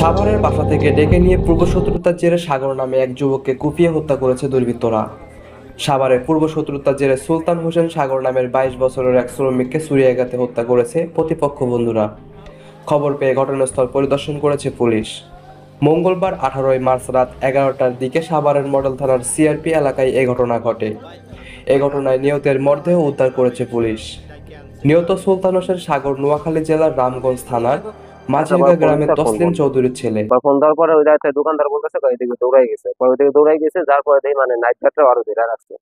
সাভারের বাসা থেকে ডেকে নিয়ে পূর্বশত্রুতার জেরে সাগর নামে এক যুবককে কুপিয়ে হত্যা করেছে দুর্বৃত্তরা। সাভারে পূর্বশত্রুতার জেরে সুলতান হোসেন সাগর নামের 22 বছরের এক শ্রমিককে ছুরিকাঘাতে হত্যা করেছে প্রতিপক্ষ বন্ধুরা। খবর পেয়ে ঘটনাস্থল পরিদর্শন করেছে পুলিশ। মঙ্গলবার 18 মার্চ রাত 11টার দিকে সাভারের মডেল থানার সিআরপি এলাকায় এই ঘটনা ঘটে। এই ঘটনায় নিহতের মরদেহ উদ্ধার করেছে পুলিশ। নিহত সুলতান হোসেন সাগর নোয়াখালী জেলার রামগঞ্জ থানার মাঝিরগা গ্রামের তসলিম চৌধুরীর ছেলে। ফোন দেওয়ার পরে ওই রাতে দোকানদার বলতেছে এদিকে দৌড়াই গেছে, পরে ওইদিকে দৌড়াই গেছে, যার পরে দেখি মানে নাইট গার্ডটা আরো ধরে রাখছে।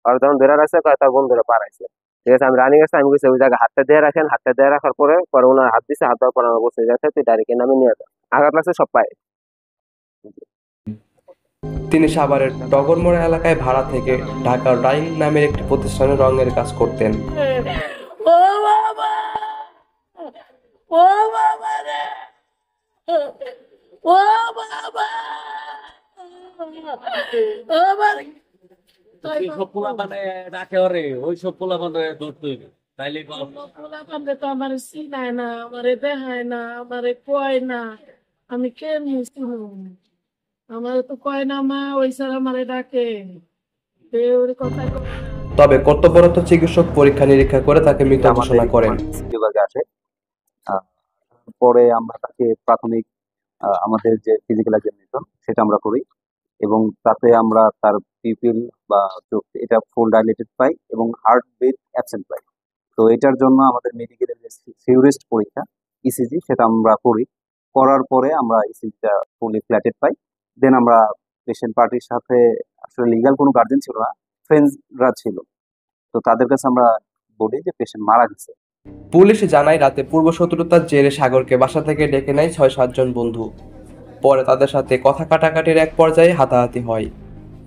আর যখন ধরে রাখছে তার বন্ধুরা পারাইছে। ঠিক আছে, আমি রানিং আসছে, আমি গেছি ওই জায়গায় হাতটা দিয়ে রাখেন, হাতটা দিয়ে রাখার পরে পরে ওনার হাত দিচ্ছে, হাত দেওয়ার পরে আমার বসে যাচ্ছে, তুই ডাইরেক্ট নামে নিয়ে যা। আঘাত লাগছে সব পায়ে। তিনি সাভারের টগরমোড়া এলাকায় ভাড়া থেকে ঢাকার ডাইং নামের একটি প্রতিষ্ঠানে রঙের কাজ করতেন। ও বাবা, ও বাবা রে, ও বাবা, ও বাবা। সব পোলা মানে ডাকে ওরে, ওই সব পোলা মানে ধরতে হইবে, তাইলে পোলাপানরে তো আমার চিনায় না, আমারে দেখায় না, আমারে কয় না, আমি কেমনি চিনব? আমার তো কয় না মা, ওই স্যার আমারে ডাকে, ওর কথা কয় না। তবে কর্তব্যরত চিকিৎসক পরীক্ষা নিরীক্ষা করে তাকে মৃত ঘোষণা করেন। বিভাগে আসে। পরে আমরা তাকে প্রাথমিক আমাদের যে ফিজিক্যাল এক্সামিনেশন সেটা আমরা করি, এবং তাতে আমরা তার পিপিল বা চোখ এটা ফুল ডাইলেটেড পাই এবং হার্ট বিট অ্যাবসেন্ট পাই। তো এটার জন্য আমাদের মেডিকেলের যে সিউরেস্ট পরীক্ষা ইসিজি সেটা আমরা করি। করার পরে আমরা ইসিজিটা ফুলি ফ্ল্যাটেড পাই। দেন আমরা পেশেন্ট পার্টির সাথে, আসলে লিগাল কোনো গার্জেন ছিল না, ফ্রেন্ডসরা ছিল, তো তাদের কাছে আমরা বলি যে পেশেন্ট মারা গেছে। পুলিশ জানায় রাতে পূর্বশত্রুতার জেরে সাগরকে বাসা থেকে ডেকে নেয় 6-7 জন বন্ধু। পরে তাদের সাথে কথা কাটাকাটির এক পর্যায়ে হাতাহাতি হয়।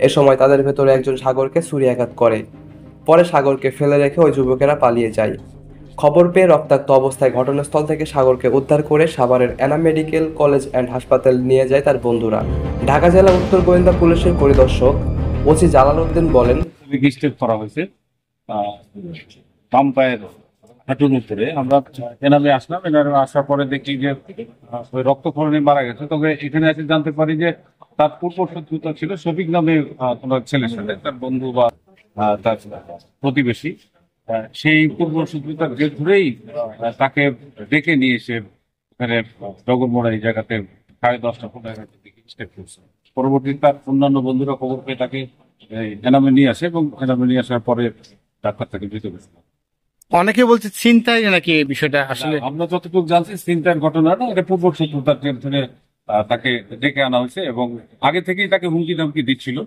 এ সময় তাদের ভেতরে একজন সাগরকে ছুরিকাঘাত করে। পরে সাগরকে ফেলে রেখে ওই যুবকেরা পালিয়ে যায়। খবর পেয়ে রক্তাক্ত অবস্থায় ঘটনাস্থল থেকে সাগরকে উদ্ধার করে সাভারের এনাম মেডিকেল কলেজ অ্যান্ড হাসপাতাল নিয়ে যায় তার বন্ধুরা। ঢাকা জেলা উত্তর গোয়েন্দা পুলিশের পরিদর্শক ওসি জালাল উদ্দিন বলেন, স্টেপ করা হয়েছে বাম পায়ের হাঁটুর উপরে। আমরা এনামে আসলাম, এনামে আসার পরে দেখি যে ওই রক্তক্ষরণে মারা গেছে। তবে এখানে এসে জানতে পারি যে তার পূর্ব শত্রুতা ছিল শফিক নামে তোমার ছেলের সাথে, তার বন্ধু বা তার প্রতিবেশী। সেই পূর্ব শত্রুতার জের ধরেই তাকে ডেকে নিয়ে এসে এখানে ডগরমোড়া এই জায়গাতে 10:30-15 দিকে স্টেপ করছে। পরবর্তীতে তার অন্যান্য বন্ধুরা খবর পেয়ে তাকে এনামে নিয়ে আসে এবং এনামে নিয়ে আসার পরে ডাক্তার তাকে মৃত ঘোষণা করে। অনেকে বলছে ছিনতাই নাকি এই বিষয়টা, আসলে আমরা যতটুকু জানছি ছিনতাইয়ের ঘটনা না, এটা পূর্ব শত্রুতার জের ধরে তাকে ডেকে আনা হয়েছে এবং আগে থেকেই তাকে হুমকি ধামকি দিচ্ছিল।